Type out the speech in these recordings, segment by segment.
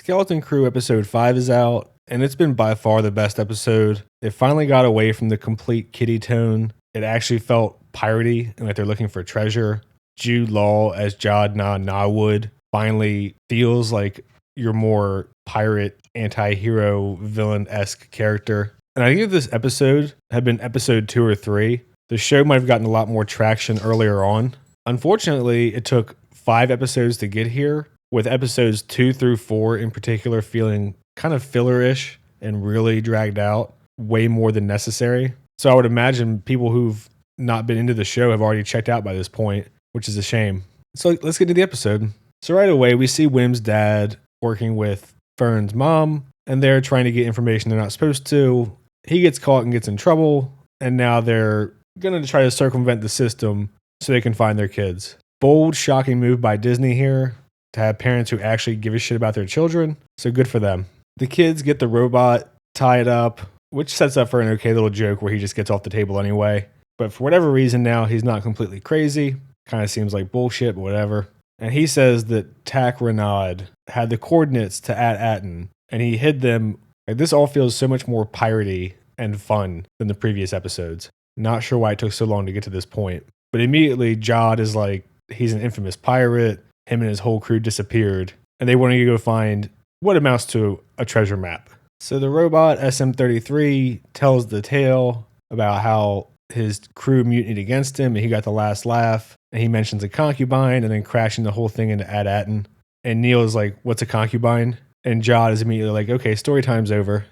Skeleton Crew episode 5 is out, and it's been by far the best episode. It finally got away from the complete kiddie tone. It actually felt piratey and like they're looking for treasure. Jude Law as Jod Nawood finally feels like your more pirate, anti-hero, villain-esque character. And I think if this episode had been episode 2 or 3, the show might have gotten a lot more traction earlier on. Unfortunately, it took 5 episodes to get here, with episodes 2 through 4 in particular feeling kind of filler-ish and really dragged out way more than necessary. So I would imagine people who've not been into the show have already checked out by this point, which is a shame. So let's get to the episode. So right away, we see Wim's dad working with Fern's mom, and they're trying to get information they're not supposed to. He gets caught and gets in trouble, and now they're going to try to circumvent the system so they can find their kids. Bold, shocking move by Disney here to have parents who actually give a shit about their children, so good for them. The kids get the robot tied up, which sets up for an okay little joke where he just gets off the table anyway. But for whatever reason now, he's not completely crazy. Kind of seems like bullshit, but whatever. And he says that Tak Renaud had the coordinates to At-Aten, and he hid them. Like, this all feels so much more piratey and fun than the previous episodes. Not sure why it took so long to get to this point. But immediately, Jod is like, he's an infamous pirate. Him and his whole crew disappeared. And they want to go find what amounts to a treasure map. So the robot SM-33 tells the tale about how his crew mutinied against him and he got the last laugh. And he mentions a concubine and then crashing the whole thing into At-Aten. And Neil is like, what's a concubine? And Jod is immediately like, okay, story time's over.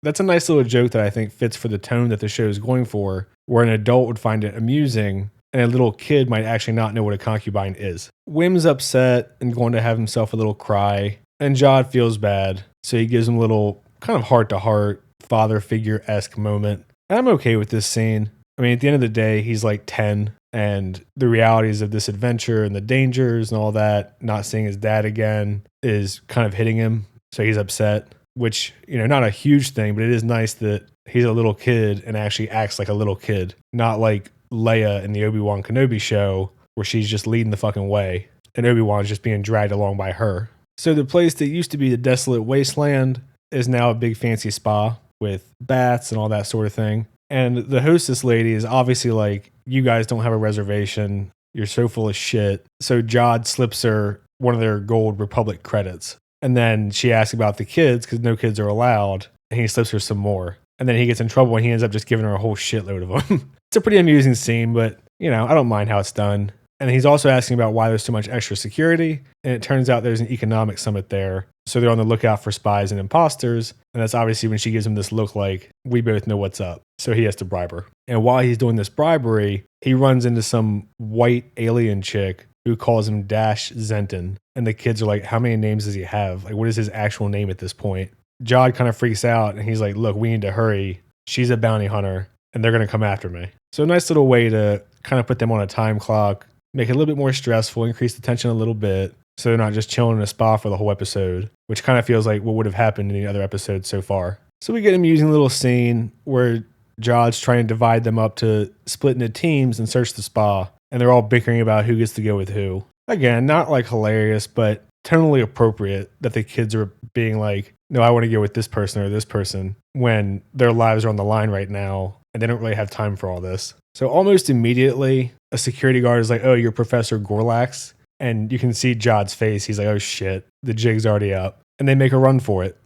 That's a nice little joke that I think fits for the tone that the show is going for, where an adult would find it amusing and a little kid might actually not know what a concubine is. Wim's upset and going to have himself a little cry, and Jod feels bad, so he gives him a little kind of heart-to-heart, father figure-esque moment. And I'm okay with this scene. I mean, at the end of the day, he's like 10, and the realities of this adventure and the dangers and all that, not seeing his dad again, is kind of hitting him, so he's upset. Which, not a huge thing, but it is nice that he's a little kid and actually acts like a little kid. Not like Leia in the Obi-Wan Kenobi show, where she's just leading the fucking way, and Obi-Wan's just being dragged along by her. So the place that used to be the desolate wasteland is now a big fancy spa with baths and all that sort of thing. And the hostess lady is obviously like, you guys don't have a reservation. You're so full of shit. So Jod slips her one of their gold Republic credits. And then she asks about the kids because no kids are allowed. And he slips her some more. And then he gets in trouble and he ends up just giving her a whole shitload of them. It's a pretty amusing scene, but, I don't mind how it's done. And he's also asking about why there's so much extra security. And it turns out there's an economic summit there. So they're on the lookout for spies and imposters. And that's obviously when she gives him this look like, we both know what's up. So he has to bribe her. And while he's doing this bribery, he runs into some white alien chick who calls him Dash Zenton. And the kids are like, how many names does he have? Like, what is his actual name at this point? Jod kind of freaks out and he's like, look, we need to hurry. She's a bounty hunter and they're going to come after me. So a nice little way to kind of put them on a time clock, make it a little bit more stressful, increase the tension a little bit. So they're not just chilling in a spa for the whole episode, which kind of feels like what would have happened in the other episodes so far. So we get an amusing little scene where Jod's trying to divide them up to split into teams and search the spa. And they're all bickering about who gets to go with who. Again, not like hilarious, but totally appropriate that the kids are being like, no, I want to go with this person or this person when their lives are on the line right now and they don't really have time for all this. So almost immediately, a security guard is like, oh, you're Professor Gorlax. And you can see Jod's face. He's like, oh shit, the jig's already up. And they make a run for it.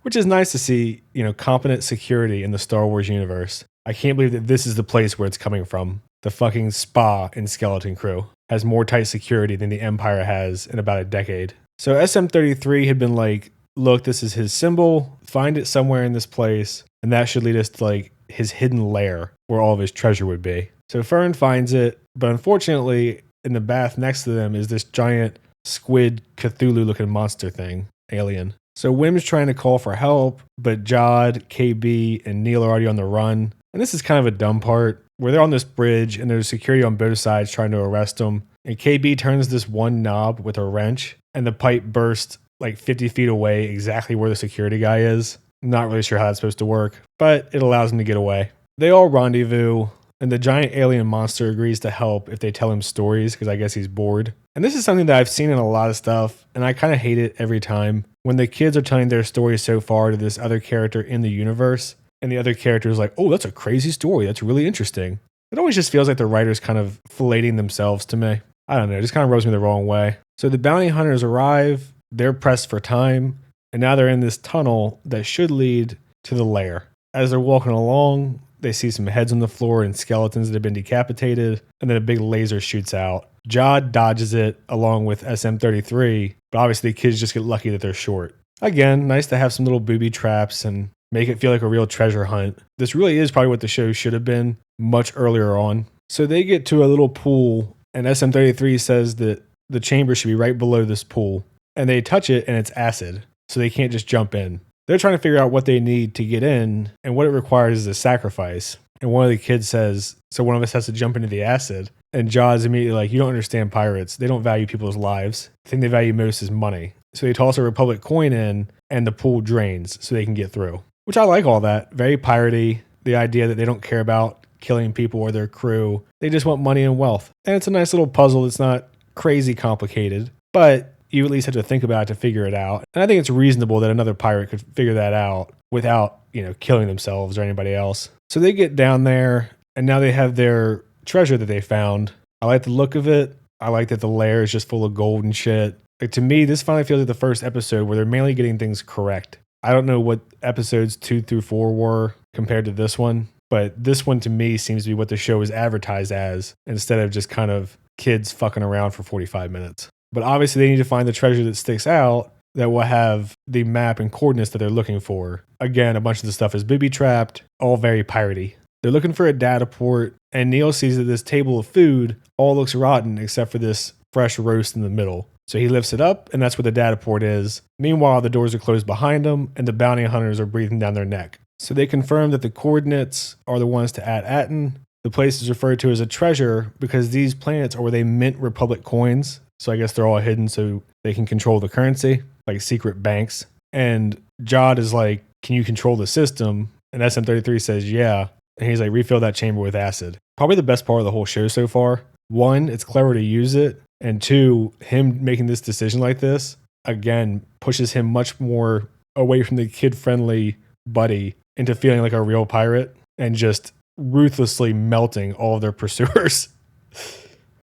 Which is nice to see, competent security in the Star Wars universe. I can't believe that this is the place where it's coming from. The fucking spa in Skeleton Crew has more tight security than the Empire has in about a decade. So SM-33 had been like, look, this is his symbol. Find it somewhere in this place. And that should lead us to like his hidden lair where all of his treasure would be. So Fern finds it. But unfortunately, in the bath next to them is this giant squid Cthulhu looking monster thing, alien. So Wim's trying to call for help, but Jod, KB, and Neil are already on the run. And this is kind of a dumb part where they're on this bridge and there's security on both sides trying to arrest them. And KB turns this one knob with a wrench and the pipe bursts like 50 feet away, exactly where the security guy is. Not really sure how that's supposed to work, but it allows him to get away. They all rendezvous and the giant alien monster agrees to help if they tell him stories because I guess he's bored. And this is something that I've seen in a lot of stuff, and I kind of hate it every time. When the kids are telling their story so far to this other character in the universe, and the other character is like, oh, that's a crazy story. That's really interesting. It always just feels like the writer's kind of filleting themselves to me. I don't know, it just kind of rubs me the wrong way. So the bounty hunters arrive, they're pressed for time, and now they're in this tunnel that should lead to the lair. As they're walking along, they see some heads on the floor and skeletons that have been decapitated, and then a big laser shoots out. Jod dodges it along with SM-33, but obviously the kids just get lucky that they're short. Again, nice to have some little booby traps and make it feel like a real treasure hunt. This really is probably what the show should have been much earlier on. So they get to a little pool, and SM-33 says that the chamber should be right below this pool. And they touch it, and it's acid, so they can't just jump in. They're trying to figure out what they need to get in, and what it requires is a sacrifice. And one of the kids says, so one of us has to jump into the acid. And Jod's immediately like, you don't understand pirates. They don't value people's lives. The thing they value most is money. So they toss a Republic coin in, and the pool drains so they can get through. Which I like all that. Very piratey. The idea that they don't care about killing people or their crew. They just want money and wealth. And it's a nice little puzzle that's not crazy complicated. But you at least have to think about it to figure it out. And I think it's reasonable that another pirate could figure that out without, killing themselves or anybody else. So they get down there, and now they have their treasure that they found. I like the look of it. I like that the lair is just full of gold and shit. Like, to me, this finally feels like the first episode where they're mainly getting things correct. I don't know what episodes 2 through 4 were compared to this one, but this one to me seems to be what the show is advertised as instead of just kind of kids fucking around for 45 minutes. But obviously they need to find the treasure that sticks out that will have the map and coordinates that they're looking for. Again, a bunch of the stuff is booby-trapped, all very piratey. They're looking for a data port, and Neil sees that this table of food all looks rotten except for this fresh roast in the middle. So he lifts it up, and that's where the data port is. Meanwhile, the doors are closed behind them, and the bounty hunters are breathing down their neck. So they confirm that the coordinates are the ones to At-Aten. The place is referred to as a treasure because these planets are where they mint Republic coins. So I guess they're all hidden so they can control the currency, like secret banks. And Jod is like, can you control the system? And SM-33 says, yeah. And he's like, refill that chamber with acid. Probably the best part of the whole show so far. One, it's clever to use it. And two, him making this decision like this, again, pushes him much more away from the kid-friendly buddy into feeling like a real pirate and just ruthlessly melting all of their pursuers.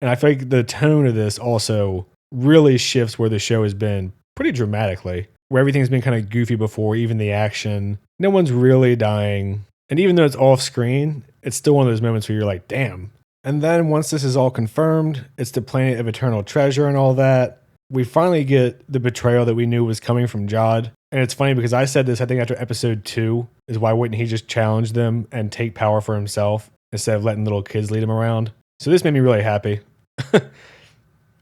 And I feel like the tone of this also really shifts where the show has been pretty dramatically, where everything's been kind of goofy before, even the action. No one's really dying. And even though it's off screen, it's still one of those moments where you're like, damn. And then once this is all confirmed, it's the planet of eternal treasure and all that. We finally get the betrayal that we knew was coming from Jod. And it's funny because I said this, I think after episode 2, is why wouldn't he just challenge them and take power for himself instead of letting little kids lead him around? So this made me really happy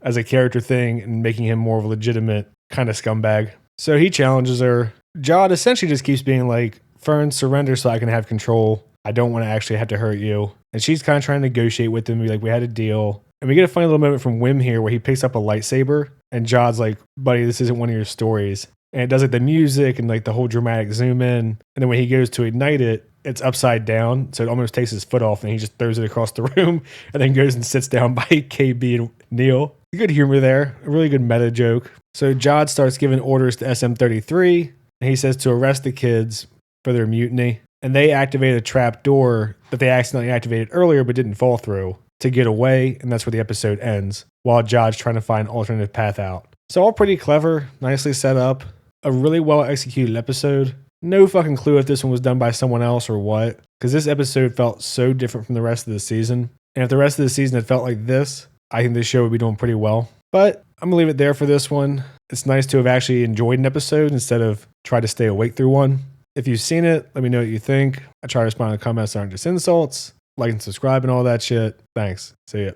as a character thing and making him more of a legitimate kind of scumbag. So he challenges her. Jod essentially just keeps being like, Fern, surrender so I can have control. I don't want to actually have to hurt you. And she's kind of trying to negotiate with him, be like, we had a deal. And we get a funny little moment from Wim here where he picks up a lightsaber and Jod's like, buddy, this isn't one of your stories. And it does like the music and like the whole dramatic zoom in. And then when he goes to ignite it, it's upside down. So it almost takes his foot off and he just throws it across the room and then goes and sits down by KB and Neil. Good humor there. A really good meta joke. So Jod starts giving orders to SM-33 and he says to arrest the kids for their mutiny. And they activate a trap door that they accidentally activated earlier but didn't fall through to get away. And that's where the episode ends while Jod's trying to find an alternative path out. So all pretty clever, nicely set up. A really well executed episode. No fucking clue if this one was done by someone else or what, because this episode felt so different from the rest of the season. And if the rest of the season had felt like this, I think this show would be doing pretty well. But I'm going to leave it there for this one. It's nice to have actually enjoyed an episode instead of try to stay awake through one. If you've seen it, let me know what you think. I try to respond to comments that aren't just insults. Like and subscribe and all that shit. Thanks. See ya.